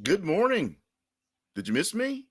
Good morning. Did you miss me?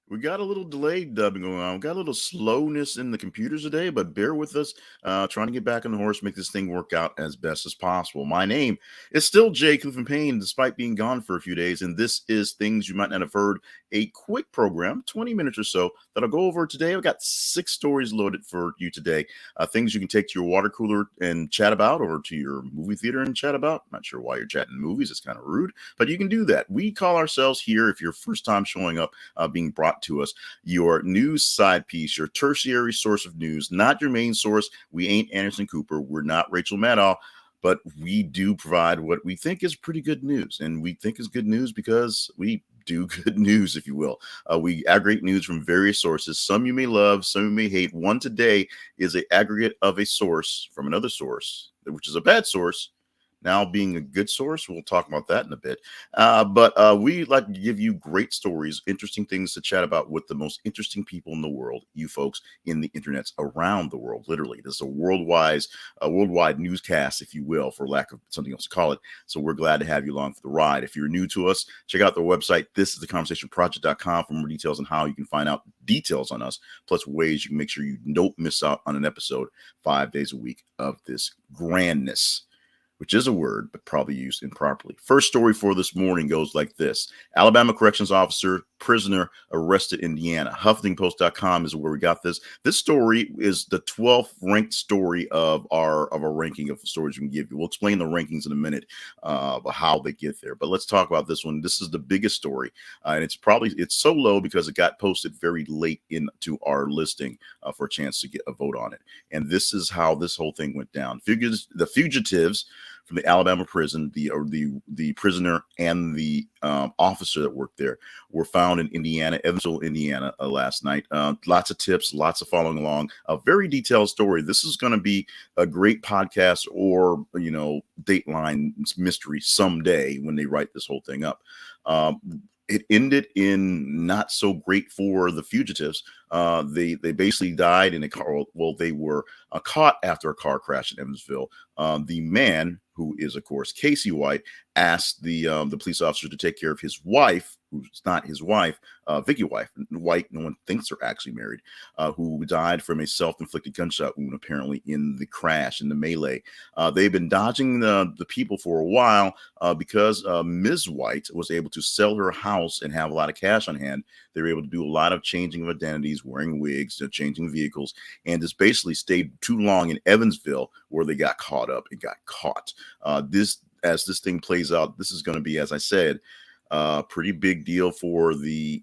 We got a little delayed dubbing going on. We got a little slowness in the computers today, but bear with us. Trying to get back on the horse, make this thing work out as best as possible. My name is still Jay Clifton Payne, despite being gone for a few days, and this is Things You Might Not Have Heard, a quick program, 20 minutes or so, that I'll go over today. I've got 6 stories loaded for you today. Things you can take to your water cooler and chat about, or to your movie theater and chat about. Not sure why you're chatting movies, it's kind of rude, but you can do that. We call ourselves here, if you're first time showing up, being brought to us, your news side piece, your tertiary source of news, not your main source. We ain't Anderson Cooper. We're not Rachel Maddow, but we do provide what we think is pretty good news. And we think is good news because we do good news, if you will. We aggregate news from various sources. Some you may love, some you may hate. One today is an aggregate of a source from another source, which is a bad source, now being a good source. We'll talk about that in a bit. But we like to give you great stories, interesting things to chat about with the most interesting people in the world, you folks in the internets around the world. Literally, this is a worldwide newscast, if you will, for lack of something else to call it. So we're glad to have you along for the ride. If you're new to us, check out the website. This is theconversationproject.com for more details on how you can find out details on us, plus ways you can make sure you don't miss out on an episode 5 days a week of this grandness, which is a word, but probably used improperly. First story for this morning goes like this. Alabama corrections officer, prisoner arrested in Indiana. HuffingtonPost.com is where we got this. This story is the 12th ranked story of our ranking of stories we can give you. We'll explain the rankings in a minute, how they get there. But let's talk about this one. This is the biggest story, and it's so low because it got posted very late into our listing for a chance to get a vote on it. And this is how this whole thing went down. The fugitives from the Alabama prison, the prisoner and the officer that worked there were found in Indiana, Evansville, Indiana, last night. Lots of tips, lots of following along. A very detailed story. This is going to be a great podcast, or Dateline mystery someday when they write this whole thing up. It ended in not so great for the fugitives. They basically died in a car. Well, they were caught after a car crash in Evansville. The man, who is of course Casey White, asked the police officer to take care of his wife, who's not his wife, Vicky White. No one thinks they're actually married, who died from a self-inflicted gunshot wound, apparently in the crash, in the melee. They've been dodging the people for a while because Ms. White was able to sell her house and have a lot of cash on hand. They were able to do a lot of changing of identities, wearing wigs, changing vehicles, and just basically stayed too long in Evansville, where they got caught up and got caught. As this thing plays out, this is going to be, as I said, a pretty big deal for the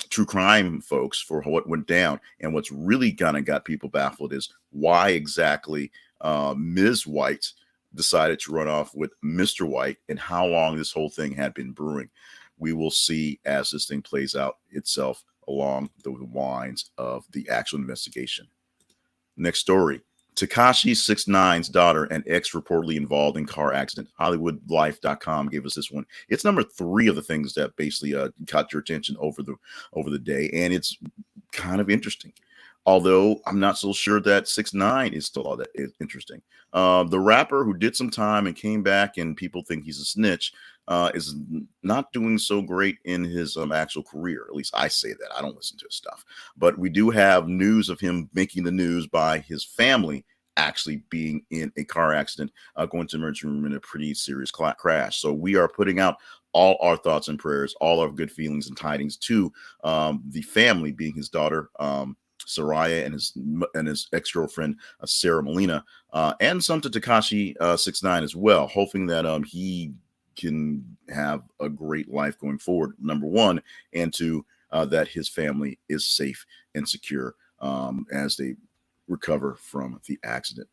true crime folks for what went down. And what's really kind of got people baffled is why exactly Ms. White decided to run off with Mr. White, and how long this whole thing had been brewing. We will see as this thing plays out itself along the lines of the actual investigation. Next story. Tekashi 6ix9ine's daughter and ex reportedly involved in car accident. HollywoodLife.com gave us this one. It's number 3 of the things that basically caught your attention over the day, and it's kind of interesting. Although I'm not so sure that 6ix9ine is still all that interesting. The rapper who did some time and came back, and people think he's a snitch, is not doing so great in his actual career. At least I say that. I don't listen to his stuff. But we do have news of him making the news by his family actually being in a car accident, going to the emergency room in a pretty serious crash. So we are putting out all our thoughts and prayers, all our good feelings and tidings to the family, being his daughter, Soraya, and his ex girlfriend, Sarah Molina, and some to Tekashi 6ix9ine as well, hoping that he can have a great life going forward. Number one, and two, that his family is safe and secure as they recover from the accident.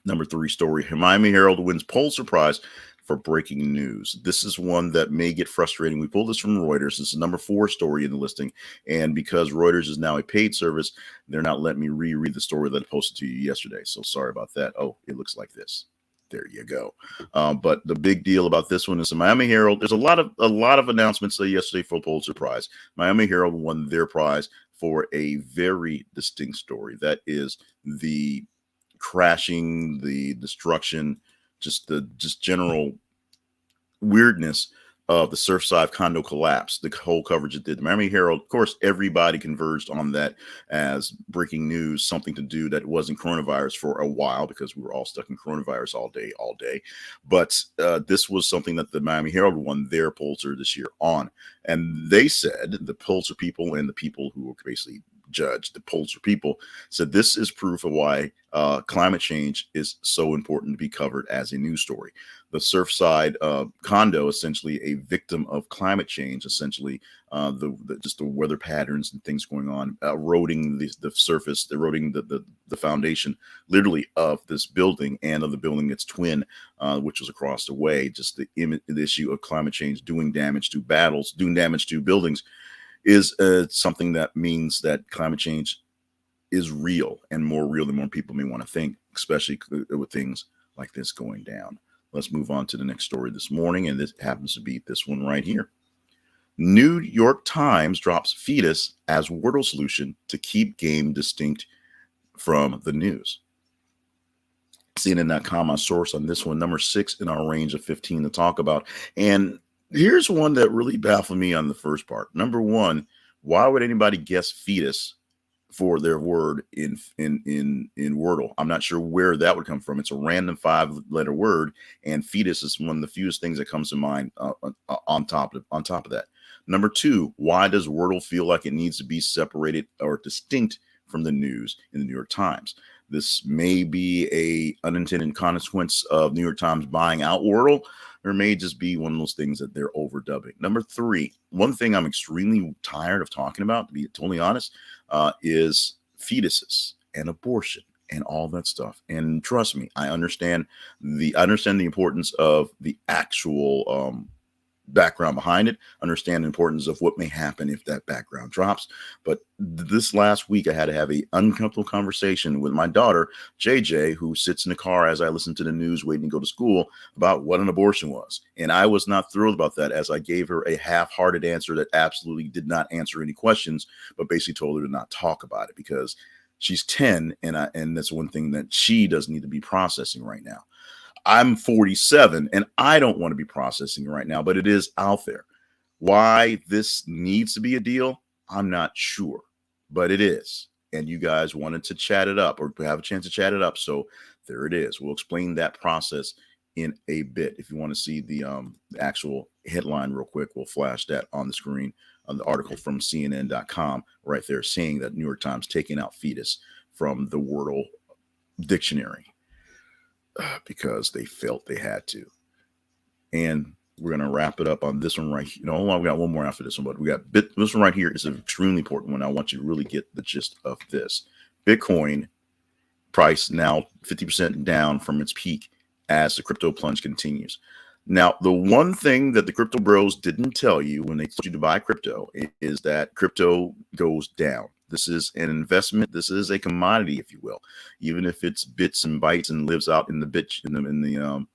Number 3 story. Miami Herald wins Pulitzer Prize for breaking news. This is one that may get frustrating. We pulled this from Reuters. This is number 4 story in the listing. And because Reuters is now a paid service, they're not letting me reread the story that I posted to you yesterday. So sorry about that. Oh, it looks like this. There you go. But the big deal about this one is the Miami Herald. There's a lot of announcements yesterday for the Pulitzer Prize. Miami Herald won their prize for a very distinct story. That is the crashing, the destruction, just general weirdness of the Surfside condo collapse, the whole coverage it did. The Miami Herald, of course, everybody converged on that as breaking news, something to do that wasn't coronavirus for a while because we were all stuck in coronavirus all day. But this was something that the Miami Herald won their Pulitzer this year on. And they said, the Pulitzer people and the people who were basically judged, the Pulitzer people, said this is proof of why climate change is so important to be covered as a news story. The Surfside condo, essentially a victim of climate change, essentially just the weather patterns and things going on, eroding the surface, eroding the foundation, literally, of this building and of the building its twin, which was across the way. Just the issue of climate change doing damage to doing damage to buildings is something that means that climate change is real, and more real than more people may want to think, especially with things like this going down. Let's move on to the next story this morning, and this happens to be this one right here. New York Times drops Fetus as Wordle solution to keep game distinct from the news. CNN.com, our source on this one, number 6 in our range of 15 to talk about. And here's one that really baffled me on the first part. Number one, why would anybody guess fetus for their word in Wordle? I'm not sure where that would come from. It's a random 5-letter word, and fetus is one of the fewest things that comes to mind on top of that. Number two, why does Wordle feel like it needs to be separated or distinct from the news in the New York Times? This may be a unintended consequence of New York Times buying out Wordle, or it may just be one of those things that they're overdubbing. Number three, one thing I'm extremely tired of talking about, to be totally honest, is fetuses and abortion and all that stuff. And trust me, I understand the importance of the actual background behind it, understand the importance of what may happen if that background drops. But this last week, I had to have an uncomfortable conversation with my daughter, JJ, who sits in the car as I listen to the news waiting to go to school, about what an abortion was. And I was not thrilled about that, as I gave her a half-hearted answer that absolutely did not answer any questions, but basically told her to not talk about it because she's 10, and that's one thing that she doesn't need to be processing right now. I'm 47 and I don't want to be processing right now, but it is out there. Why this needs to be a deal, I'm not sure, but it is. And you guys wanted to chat it up or have a chance to chat it up. So there it is. We'll explain that process in a bit. If you want to see the actual headline real quick, we'll flash that on the screen on the article from CNN.com right there, saying that New York Times taking out fetus from the Wordle dictionary because they felt they had to. And we're going to wrap it up on this one right here. No, we got one more after this one, but this one right here is an extremely important one. I want you to really get the gist of this. Bitcoin price now 50% down from its peak as the crypto plunge continues. Now, the one thing that the crypto bros didn't tell you when they told you to buy crypto is that crypto goes down. This is an investment. This is a commodity, if you will, even if it's bits and bytes and lives out in the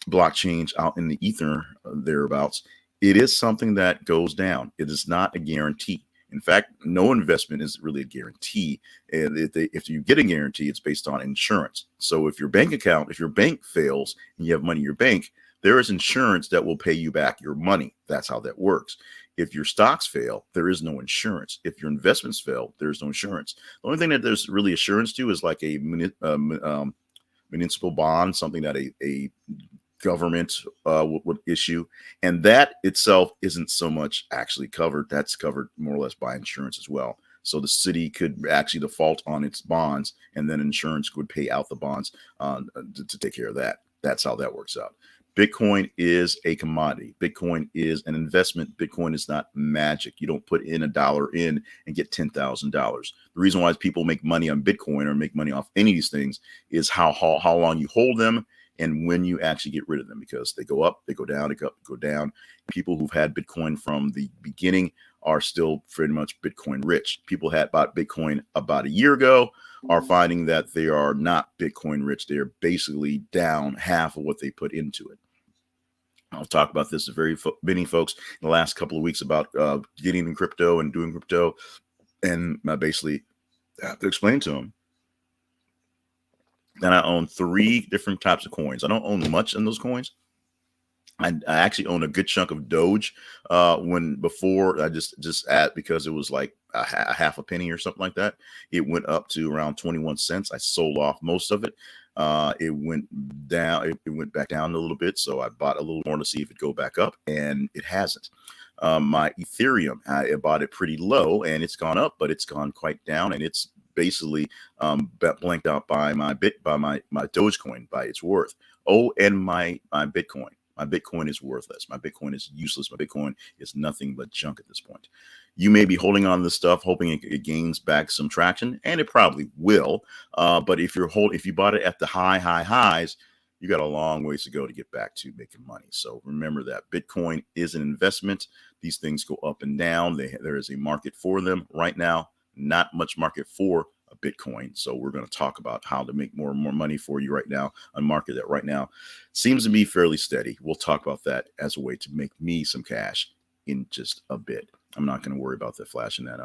blockchain, out in the ether thereabouts. It is something that goes down. It is not a guarantee. In fact, no investment is really a guarantee. And if you get a guarantee, it's based on insurance. So if your bank fails and you have money in your bank, there is insurance that will pay you back your money. That's how that works. If your stocks fail, there is no insurance. If your investments fail, there's no insurance. The only thing that there's really assurance to is like a municipal bond, something that a government would issue. And that itself isn't so much actually covered. That's covered more or less by insurance as well. So the city could actually default on its bonds, and then insurance would pay out the bonds to take care of that. That's how that works out. Bitcoin is a commodity. Bitcoin is an investment. Bitcoin is not magic. You don't put in $1 in and get $10,000. The reason why people make money on Bitcoin or make money off any of these things is how long you hold them and when you actually get rid of them, because they go up, they go down, they go up, they go down. People who've had Bitcoin from the beginning are still pretty much Bitcoin rich. People had bought Bitcoin about a year ago are finding that they are not Bitcoin rich. They're basically down half of what they put into it. I'll talk about this to very many folks in the last couple of weeks about getting in crypto and doing crypto. And I basically have to explain to them that I own 3 different types of coins. I don't own much in those coins. I actually own a good chunk of Doge when before I just at because it was like a half a penny or something like that. It went up to around 21 cents. I sold off most of it. It went down. It went back down a little bit, so I bought a little more to see if it go back up, and it hasn't. My Ethereum, I bought it pretty low, and it's gone up, but it's gone quite down, and it's basically blanked out by my Dogecoin by its worth. Oh, and my Bitcoin. My Bitcoin is worthless. My Bitcoin is useless. My Bitcoin is nothing but junk at this point. You may be holding on to this stuff, hoping it gains back some traction, and it probably will. But if you bought it at the high highs, you got a long ways to go to get back to making money. So remember that Bitcoin is an investment. These things go up and down. There is a market for them right now. Not much market for a Bitcoin. So we're going to talk about how to make more and more money for you right now, a market that right now seems to be fairly steady. We'll talk about that as a way to make me some cash in just a bit. I'm not going to worry about that flashing that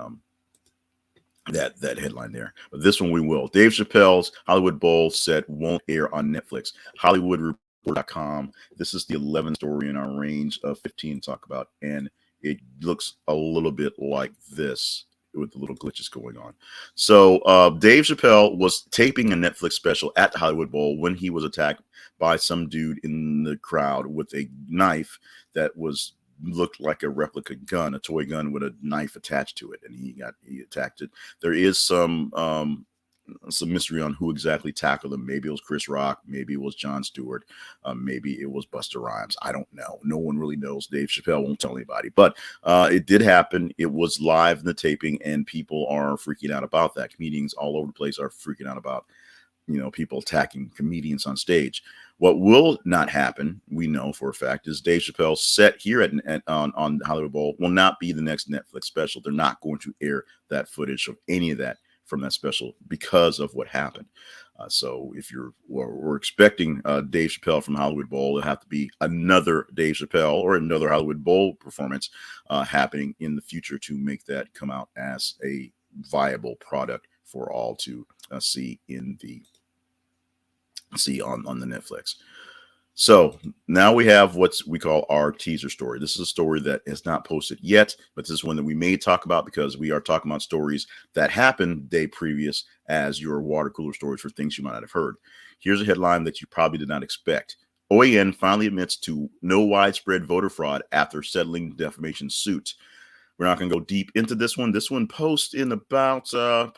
headline there, but this one we will. Dave Chappelle's Hollywood Bowl set won't air on Netflix. HollywoodReport.com. This is the 11th story in our range of 15 to talk about, and it looks a little bit like this with the little glitches going on. So Dave Chappelle was taping a Netflix special at the Hollywood Bowl when he was attacked by some dude in the crowd with a knife that looked like a replica gun, a toy gun with a knife attached to it, and he attacked it. There is some mystery on who exactly tackled him. Maybe it was Chris Rock, maybe it was Jon Stewart, maybe it was Busta Rhymes. I don't know. No one really knows. Dave Chappelle won't tell anybody, but it did happen. It was live in the taping, and people are freaking out about that. Comedians all over the place are freaking out about people attacking comedians on stage. What will not happen, we know for a fact, is Dave Chappelle's set here on Hollywood Bowl will not be the next Netflix special. They're not going to air that footage of any of that from that special because of what happened. So if we're expecting Dave Chappelle from Hollywood Bowl, it'll have to be another Dave Chappelle or another Hollywood Bowl performance happening in the future to make that come out as a viable product for all to see on the Netflix. So now we have what we call our teaser story. This is a story that is not posted yet, but this is one that we may talk about because we are talking about stories that happened day previous as your water cooler stories for things you might not have heard. Here's a headline that you probably did not expect. OAN finally admits to no widespread voter fraud after settling defamation suit. We're not going to go deep into this one. This one posted in about 10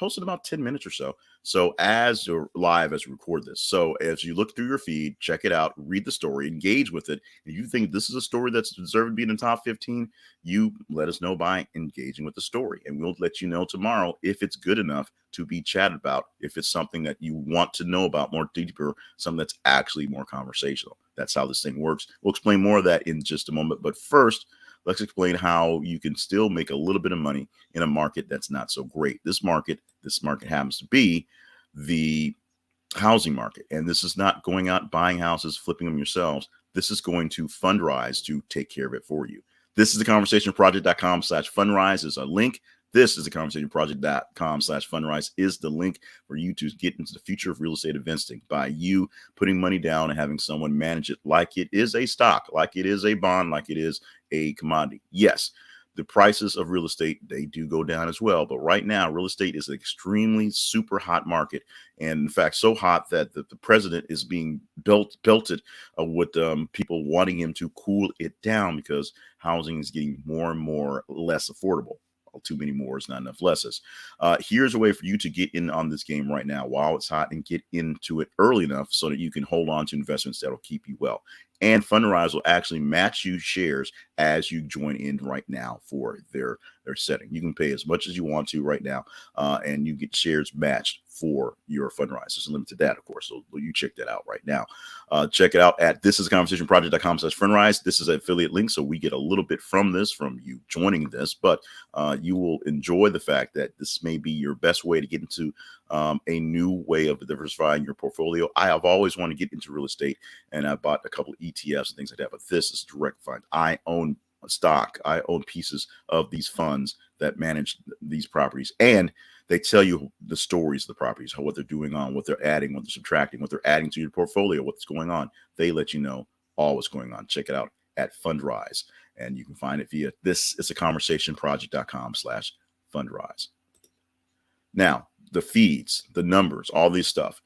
minutes or so. So as you're live as we record this. So as you look through your feed, check it out, read the story, engage with it. If you think this is a story that's deserved to be in the top 15, you let us know by engaging with the story. And we'll let you know tomorrow if it's good enough to be chatted about, if it's something that you want to know about more deeper, something that's actually more conversational. That's how this thing works. We'll explain more of that in just a moment. But first, let's explain how you can still make a little bit of money in a market that's not so great. This market happens to be the housing market. And this is not going out buying houses, flipping them yourselves. This is going to Fundrise to take care of it for you. This is the conversationproject.com/fundrise is a link. This is the conversationproject.com/fundrise is the link for you to get into the future of real estate investing by you putting money down and having someone manage it like it is a stock, like it is a bond, like it is a commodity. Yes, the prices of real estate, they do go down as well. But right now, real estate is an extremely super hot market. And in fact, so hot that the president is being belted with people wanting him to cool it down because housing is getting more and more less affordable. Too many more is not enough lesses. Here's a way for you to get in on this game right now while it's hot and get into it early enough so that you can hold on to investments that'll keep you well. And Fundrise will actually match you shares as you join in right now for their setting. You can pay as much as you want to right now, and you get shares matched for your Fundrise. There's a limit to that, of course. So you check that out right now. Check it out at thisisconversationproject.com/Fundrise. This is an affiliate link, so we get a little bit from you joining this, but you will enjoy the fact that this may be your best way to get into a new way of diversifying your portfolio. I have always wanted to get into real estate, and I bought a couple of ETFs and things like that, but this is direct fund. I own stock. I own pieces of these funds that manage these properties, and they tell you the stories of the properties, what they're doing on, what they're adding, what they're subtracting, what they're adding to your portfolio, what's going on. They let you know all what's going on. Check it out at Fundrise. And you can find it via thisisaconversationproject.com/fundrise. Now, the feeds, the numbers, all these stuff.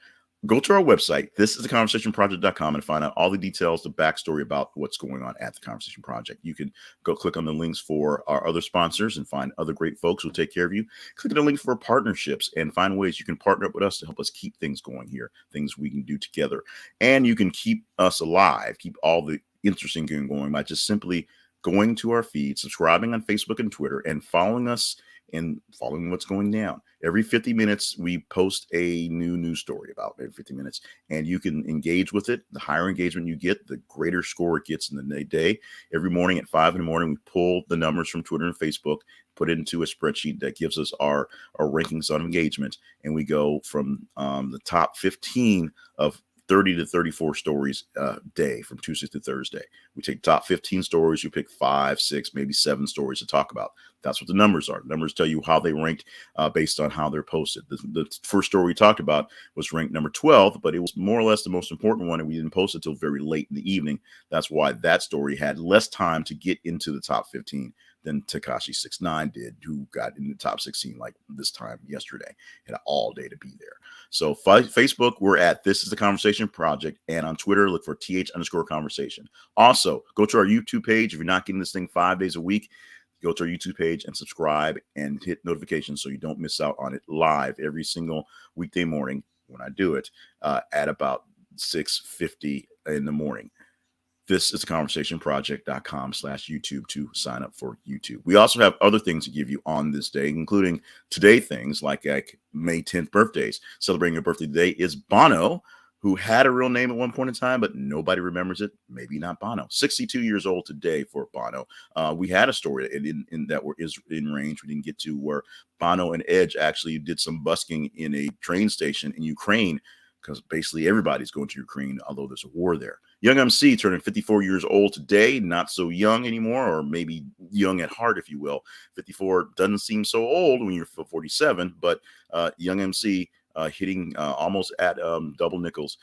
Go to our website, thisisaconversationproject.com, and find out all the details, the backstory about what's going on at the Conversation Project. You can go click on the links for our other sponsors and find other great folks who take care of you. Click on the link for partnerships and find ways you can partner up with us to help us keep things going here, things we can do together. And you can keep us alive, keep all the interesting going by just simply going to our feed, subscribing on Facebook and Twitter, and following us and following what's going down. Every 50 minutes, we post a new news story about every 50 minutes, and you can engage with it. The higher engagement you get, the greater score it gets in the day. Every morning at 5 in the morning, we pull the numbers from Twitter and Facebook, put it into a spreadsheet that gives us our rankings on engagement, and we go from the top 15 of 30 to 34 stories a day from Tuesday to Thursday. We take top 15 stories, we pick 5, 6, maybe 7 stories to talk about. That's what the numbers are. The numbers tell you how they ranked based on how they're posted. The first story we talked about was ranked number 12, but it was more or less the most important one, and we didn't post it until very late in the evening. That's why that story had less time to get into the top 15 than Tekashi 6ix9ine did, who got in the top 16 like this time yesterday. Had all day to be there. So Facebook, we're at This Is the Conversation Project, and on Twitter, look for th_conversation. Also, go to our YouTube page. If you're not getting this thing 5 days a week, go to our YouTube page and subscribe and hit notifications so you don't miss out on it live every single weekday morning when I do it at about 6:50 in the morning. This is conversationproject.com/YouTube to sign up for YouTube. We also have other things to give you on this day, including today things like May 10th birthdays. Celebrating your birthday today is Bono, who had a real name at one point in time, but nobody remembers it. Maybe not Bono. 62 years old today for Bono. We had a story in that is in range we didn't get to, where Bono and Edge actually did some busking in a train station in Ukraine, because basically everybody's going to Ukraine, although there's a war there. Young MC turning 54 years old today, not so young anymore, or maybe young at heart, if you will. 54 doesn't seem so old when you're 47, but Young MC hitting almost at double nickels,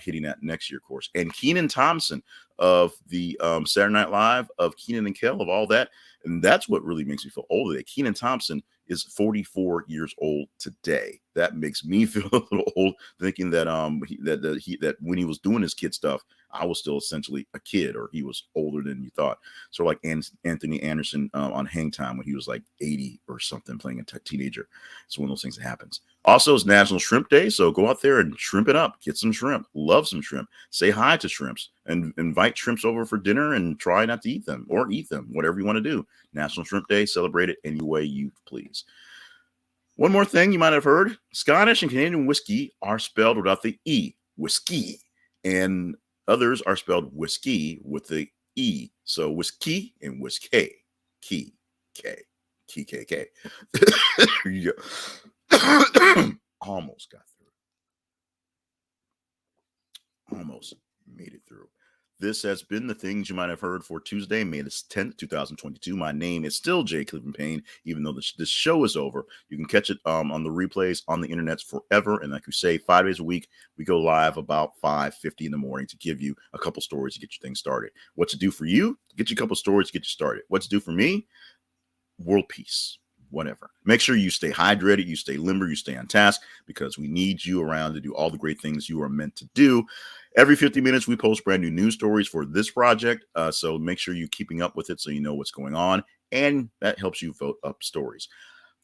hitting that next year, of course. And Kenan Thompson of the Saturday Night Live, of Kenan and Kel, of all that. And that's what really makes me feel old today. Kenan Thompson is 44 years old today. That makes me feel a little old, thinking that that when he was doing his kid stuff, I was still essentially a kid, or he was older than you thought. So like Anthony Anderson on Hang Time when he was like 80 or something, playing a teenager. It's one of those things that happens. Also, it's National Shrimp Day, so go out there and shrimp it up. Get some shrimp. Love some shrimp. Say hi to shrimps and invite shrimps over for dinner and try not to eat them, or eat them, whatever you want to do. National Shrimp Day, celebrate it any way you please. One more thing you might have heard: Scottish and Canadian whiskey are spelled without the E, whiskey, and others are spelled whiskey with the E. So whiskey and whiskey, key, K, key, K, K. There you go. Almost got through. Almost made it through. This has been the things you might have heard for Tuesday, May the 10th, 2022. My name is still Jay Cleveland Payne, even though this show is over. You can catch it on the replays on the internet forever. And like you say, 5 days a week, we go live about 5:50 in the morning to give you a couple stories to get your thing started. What to do for you? Get you a couple stories to get you started. What to do for me? World peace. Whatever. Make sure you stay hydrated, you stay limber, you stay on task, because we need you around to do all the great things you are meant to do. Every 50 minutes, we post brand new news stories for this project. So make sure you're keeping up with it so you know what's going on, and that helps you vote up stories.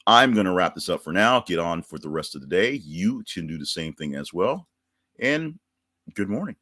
I'm going to wrap this up for now. Get on for the rest of the day. You can do the same thing as well. And good morning.